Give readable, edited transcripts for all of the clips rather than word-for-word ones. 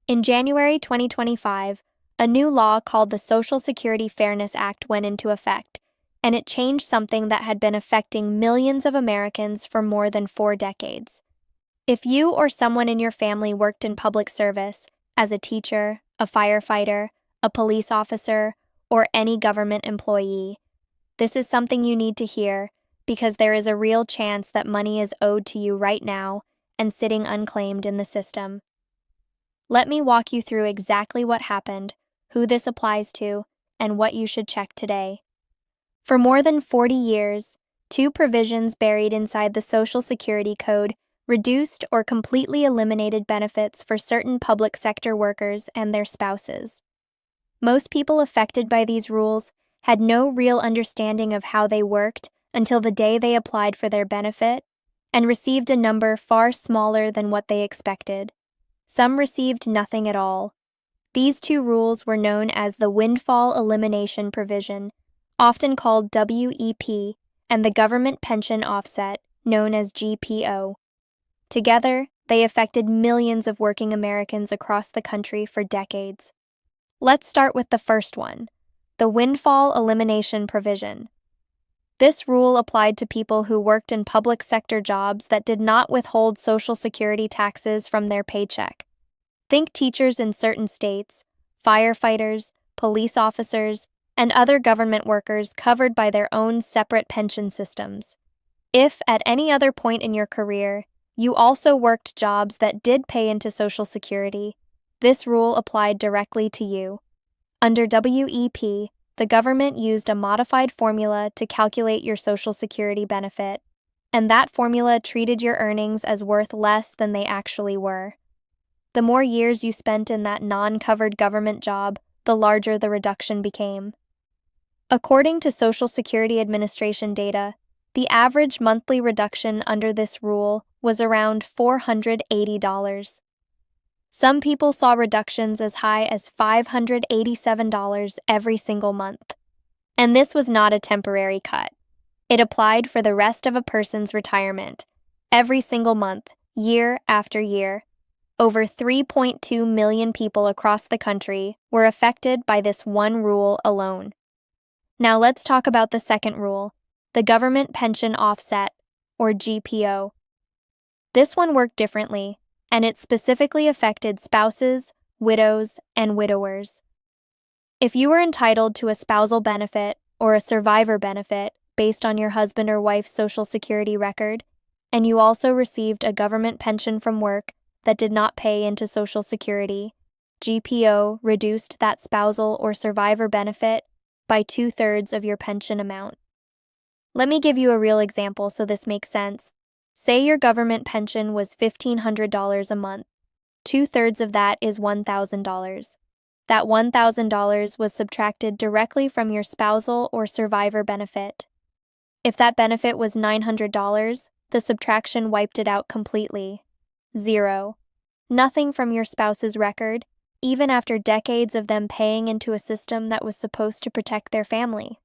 In January 2025, a new law called the Social Security Fairness Act went into effect, and it changed something that had been affecting millions of Americans for more than 4 decades. If you or someone in your family worked in public service, as a teacher, a firefighter, a police officer, or any government employee, this is something you need to hear because there is a real chance that money is owed to you right now and sitting unclaimed in the system. Let me walk you through exactly what happened, who this applies to, and what you should check today. For more than 40 years, 2 provisions buried inside the Social Security Code reduced or completely eliminated benefits for certain public sector workers and their spouses. Most people affected by these rules had no real understanding of how they worked until the day they applied for their benefit and received a number far smaller than what they expected. Some received nothing at all. These 2 rules were known as the Windfall Elimination Provision, often called WEP, and the Government Pension Offset, known as GPO. Together, they affected millions of working Americans across the country for decades. Let's start with the first one, the Windfall Elimination Provision. This rule applied to people who worked in public sector jobs that did not withhold Social Security taxes from their paycheck. Think teachers in certain states, firefighters, police officers, and other government workers covered by their own separate pension systems. If, at any other point in your career, you also worked jobs that did pay into Social Security, this rule applied directly to you. Under WEP, the government used a modified formula to calculate your Social Security benefit, and that formula treated your earnings as worth less than they actually were. The more years you spent in that non-covered government job, the larger the reduction became. According to Social Security Administration data, the average monthly reduction under this rule was around $480. Some people saw reductions as high as $587 every single month. And this was not a temporary cut. It applied for the rest of a person's retirement, every single month, year after year. Over 3.2 million people across the country were affected by this one rule alone. Now let's talk about the second rule, the Government Pension Offset, or GPO. This one worked differently, and it specifically affected spouses, widows, and widowers. If you were entitled to a spousal benefit or a survivor benefit based on your husband or wife's Social Security record, and you also received a government pension from work that did not pay into Social Security, GPO reduced that spousal or survivor benefit by 2/3 of your pension amount. Let me give you a real example so this makes sense. Say your government pension was $1,500 a month. 2/3 of that is $1,000. That $1,000 was subtracted directly from your spousal or survivor benefit. If that benefit was $900, the subtraction wiped it out completely. 0. Nothing from your spouse's record, even after decades of them paying into a system that was supposed to protect their family.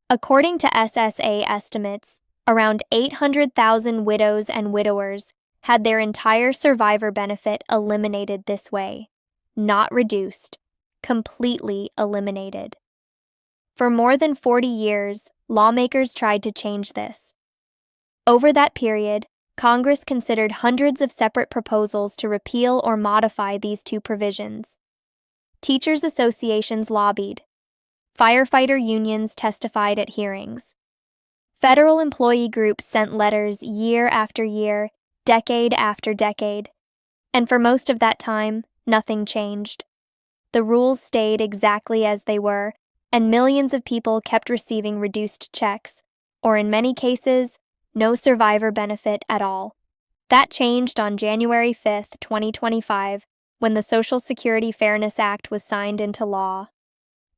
According to SSA estimates, around 800,000 widows and widowers had their entire survivor benefit eliminated this way. Not reduced, completely eliminated. For more than 40 years, lawmakers tried to change this. Over that period, Congress considered hundreds of separate proposals to repeal or modify these 2 provisions. Teachers' associations lobbied. Firefighter unions testified at hearings. Federal employee groups sent letters year after year, decade after decade. And for most of that time, nothing changed. The rules stayed exactly as they were, and millions of people kept receiving reduced checks, or in many cases, no survivor benefit at all. That changed on January 5, 2025, when the Social Security Fairness Act was signed into law.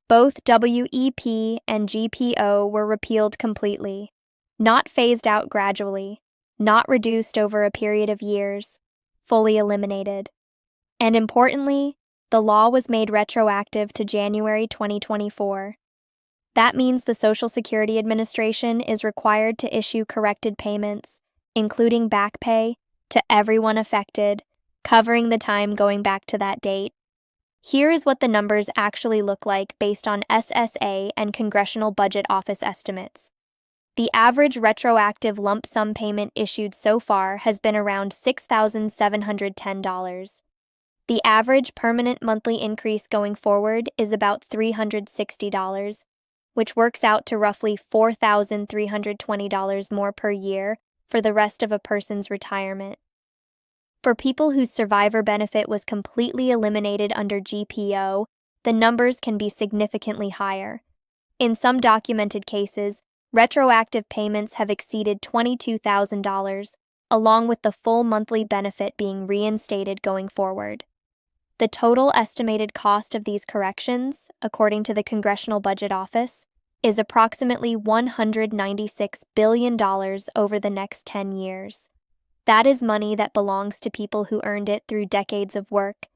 Both WEP and GPO were repealed completely, not phased out gradually, not reduced over a period of years, fully eliminated. And importantly, the law was made retroactive to January 2024. That means the Social Security Administration is required to issue corrected payments, including back pay, to everyone affected, covering the time going back to that date. Here is what the numbers actually look like based on SSA and Congressional Budget Office estimates. The average retroactive lump sum payment issued so far has been around $6,710. The average permanent monthly increase going forward is about $360, which works out to roughly $4,320 more per year for the rest of a person's retirement. For people whose survivor benefit was completely eliminated under GPO, the numbers can be significantly higher. In some documented cases, retroactive payments have exceeded $22,000, along with the full monthly benefit being reinstated going forward. The total estimated cost of these corrections, according to the Congressional Budget Office, is approximately $196 billion over the next 10 years. That is money that belongs to people who earned it through decades of work.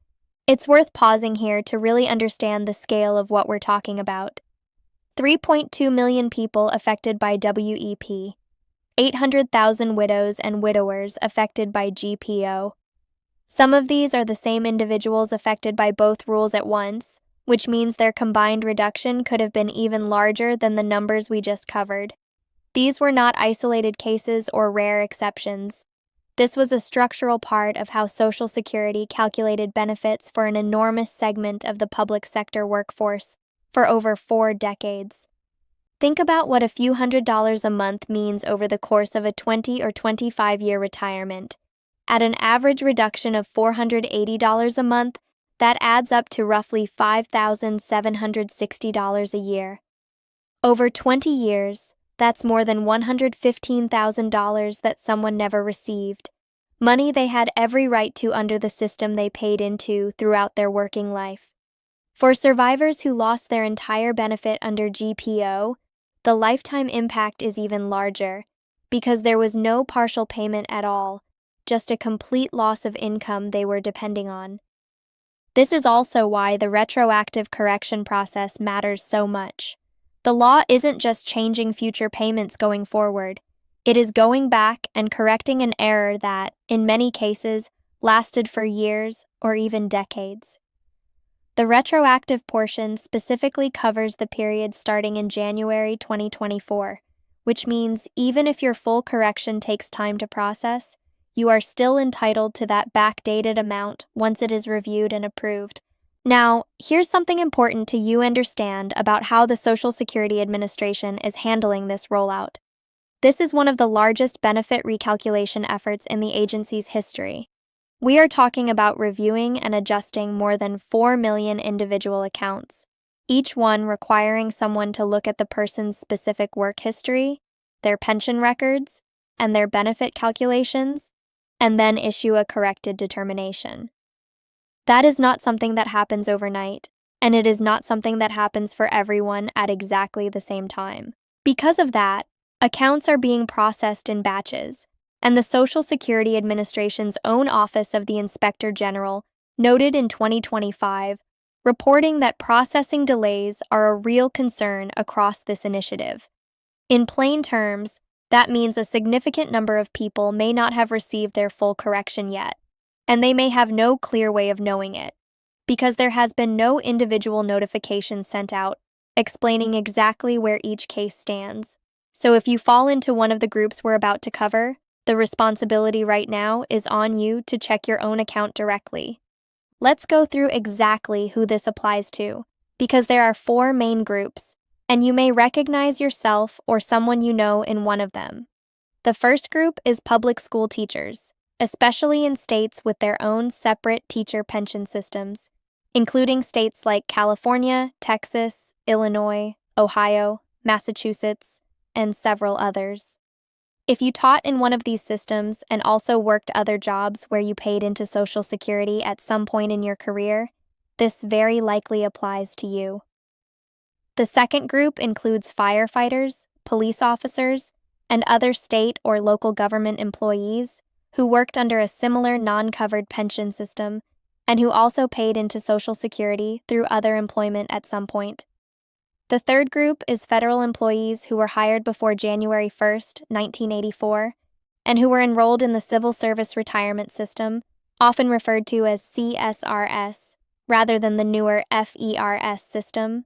It's worth pausing here to really understand the scale of what we're talking about. 3.2 million people affected by WEP, 800,000 widows and widowers affected by GPO. Some of these are the same individuals affected by both rules at once, which means their combined reduction could have been even larger than the numbers we just covered. These were not isolated cases or rare exceptions. This was a structural part of how Social Security calculated benefits for an enormous segment of the public sector workforce for over 4 decades. Think about what a few $100s a month means over the course of a 20 or 25-year retirement. At an average reduction of $480 a month, that adds up to roughly $5,760 a year. Over 20 years, that's more than $115,000 that someone never received, money they had every right to under the system they paid into throughout their working life. For survivors who lost their entire benefit under GPO, the lifetime impact is even larger, because there was no partial payment at all, just a complete loss of income they were depending on. This is also why the retroactive correction process matters so much. The law isn't just changing future payments going forward. It is going back and correcting an error that, in many cases, lasted for years or even decades. The retroactive portion specifically covers the period starting in January 2024, which means even if your full correction takes time to process, you are still entitled to that backdated amount once it is reviewed and approved. Now, here's something important to you understand about how the Social Security Administration is handling this rollout. This is one of the largest benefit recalculation efforts in the agency's history. We are talking about reviewing and adjusting more than 4 million individual accounts, each one requiring someone to look at the person's specific work history, their pension records, and their benefit calculations, and then issue a corrected determination. That is not something that happens overnight, and it is not something that happens for everyone at exactly the same time. Because of that, accounts are being processed in batches, and the Social Security Administration's own Office of the Inspector General noted in 2025, reporting that processing delays are a real concern across this initiative. In plain terms, that means a significant number of people may not have received their full correction yet, and they may have no clear way of knowing it, because there has been no individual notification sent out explaining exactly where each case stands. So if you fall into one of the groups we're about to cover, the responsibility right now is on you to check your own account directly. Let's go through exactly who this applies to, because there are 4 main groups, and you may recognize yourself or someone you know in one of them. The first group is public school teachers, especially in states with their own separate teacher pension systems, including states like California, Texas, Illinois, Ohio, Massachusetts, and several others. If you taught in one of these systems and also worked other jobs where you paid into Social Security at some point in your career, this very likely applies to you. The second group includes firefighters, police officers, and other state or local government employees who worked under a similar non-covered pension system and who also paid into Social Security through other employment at some point. The third group is federal employees who were hired before January 1, 1984, and who were enrolled in the Civil Service Retirement System often referred to as CSRS, rather than the newer FERS system.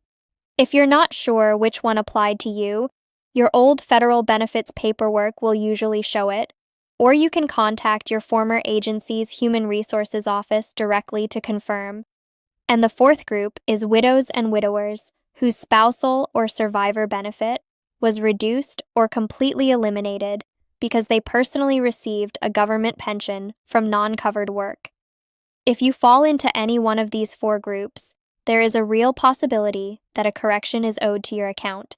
If you're not sure which one applied to you, your old federal benefits paperwork will usually show it, or you can contact your former agency's Human Resources Office directly to confirm. And the fourth group is widows and widowers whose spousal or survivor benefit was reduced or completely eliminated because they personally received a government pension from non-covered work. If you fall into any one of these four groups, there is a real possibility that a correction is owed to your account,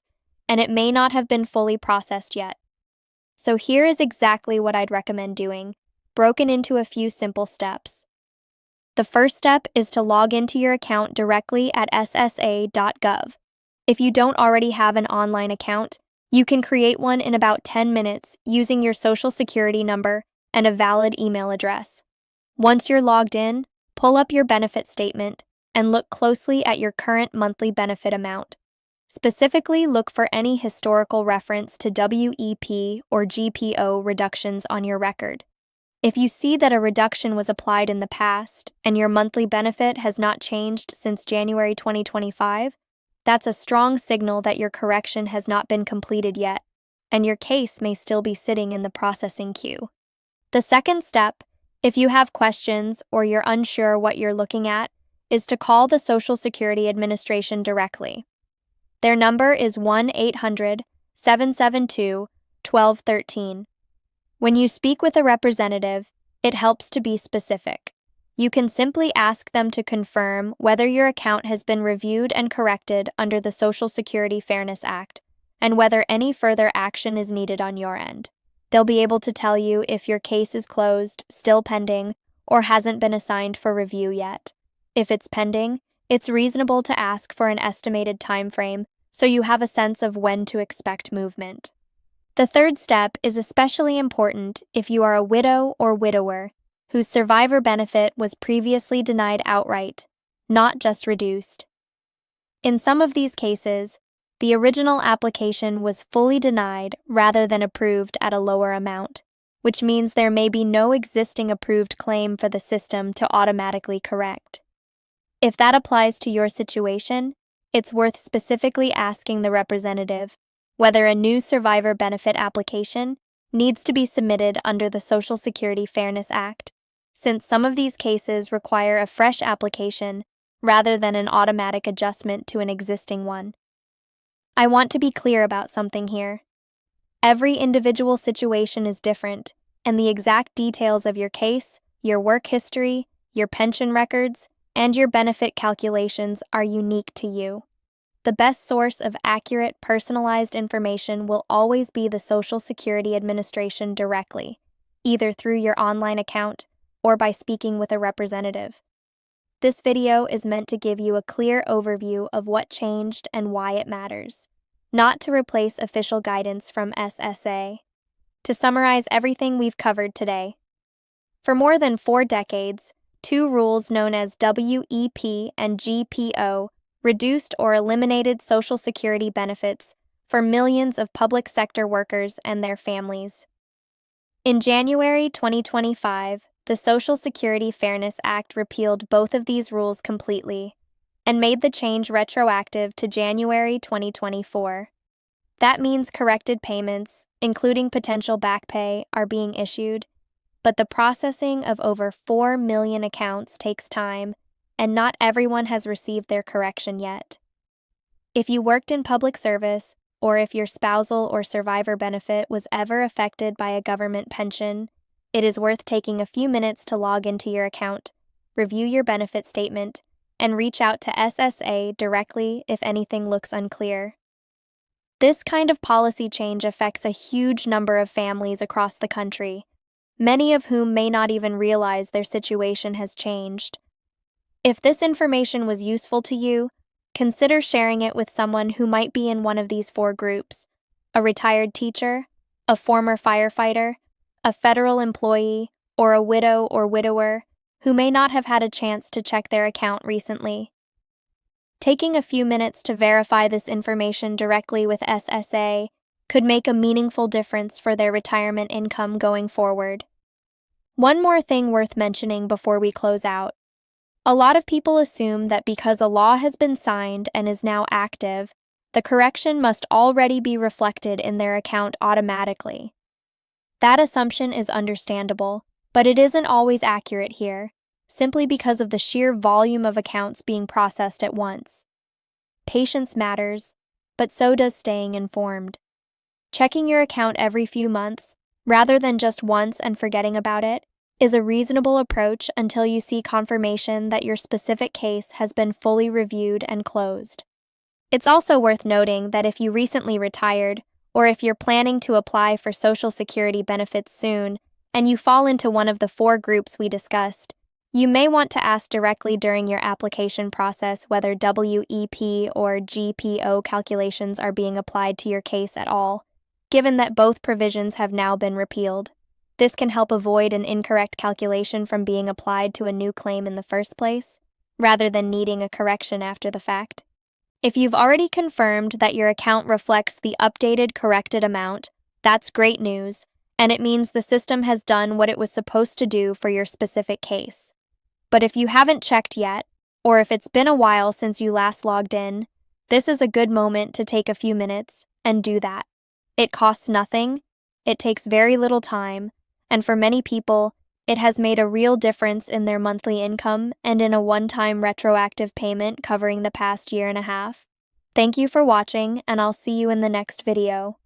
and it may not have been fully processed yet. So here is exactly what I'd recommend doing, broken into a few simple steps. The first step is to log into your account directly at ssa.gov. If you don't already have an online account, you can create one in about 10 minutes using your Social Security number and a valid email address. Once you're logged in, pull up your benefit statement and look closely at your current monthly benefit amount. Specifically, look for any historical reference to WEP or GPO reductions on your record. If you see that a reduction was applied in the past and your monthly benefit has not changed since January 2025, that's a strong signal that your correction has not been completed yet, and your case may still be sitting in the processing queue. The second step, if you have questions or you're unsure what you're looking at, is to call the Social Security Administration directly. Their number is 1-800-772-1213. When you speak with a representative, it helps to be specific. You can simply ask them to confirm whether your account has been reviewed and corrected under the Social Security Fairness Act, and whether any further action is needed on your end. They'll be able to tell you if your case is closed, still pending, or hasn't been assigned for review yet. If it's pending, it's reasonable to ask for an estimated time frame so you have a sense of when to expect movement. The third step is especially important if you are a widow or widower whose survivor benefit was previously denied outright, not just reduced. In some of these cases, the original application was fully denied rather than approved at a lower amount, which means there may be no existing approved claim for the system to automatically correct. If that applies to your situation, it's worth specifically asking the representative whether a new survivor benefit application needs to be submitted under the Social Security Fairness Act, since some of these cases require a fresh application rather than an automatic adjustment to an existing one. I want to be clear about something here. Every individual situation is different, and the exact details of your case, your work history, your pension records, and your benefit calculations are unique to you. The best source of accurate, personalized information will always be the Social Security Administration directly, either through your online account or by speaking with a representative. This video is meant to give you a clear overview of what changed and why it matters, not to replace official guidance from SSA. To summarize everything we've covered today, for more than 4 decades, two rules known as WEP and GPO reduced or eliminated Social Security benefits for millions of public sector workers and their families. In January 2025, the Social Security Fairness Act repealed both of these rules completely and made the change retroactive to January 2024. That means corrected payments, including potential back pay, are being issued, but the processing of over 4 million accounts takes time, and not everyone has received their correction yet. If you worked in public service, or if your spousal or survivor benefit was ever affected by a government pension, it is worth taking a few minutes to log into your account, review your benefit statement, and reach out to SSA directly if anything looks unclear. This kind of policy change affects a huge number of families across the country, many of whom may not even realize their situation has changed. If this information was useful to you, consider sharing it with someone who might be in one of these 4 groups: a retired teacher, a former firefighter, a federal employee, or a widow or widower who may not have had a chance to check their account recently. Taking a few minutes to verify this information directly with SSA could make a meaningful difference for their retirement income going forward. One more thing worth mentioning before we close out. A lot of people assume that because a law has been signed and is now active, the correction must already be reflected in their account automatically. That assumption is understandable, but it isn't always accurate here, simply because of the sheer volume of accounts being processed at once. Patience matters, but so does staying informed. Checking your account every few months, rather than just once and forgetting about it, is a reasonable approach until you see confirmation that your specific case has been fully reviewed and closed. It's also worth noting that if you recently retired, or if you're planning to apply for Social Security benefits soon, and you fall into one of the 4 groups we discussed, you may want to ask directly during your application process whether WEP or GPO calculations are being applied to your case at all, given that both provisions have now been repealed. This can help avoid an incorrect calculation from being applied to a new claim in the first place, rather than needing a correction after the fact. If you've already confirmed that your account reflects the updated corrected amount, that's great news, and it means the system has done what it was supposed to do for your specific case. But if you haven't checked yet, or if it's been a while since you last logged in, this is a good moment to take a few minutes and do that. It costs nothing, it takes very little time, and for many people, it has made a real difference in their monthly income and in a one-time retroactive payment covering the past year and a half. Thank you for watching, and I'll see you in the next video.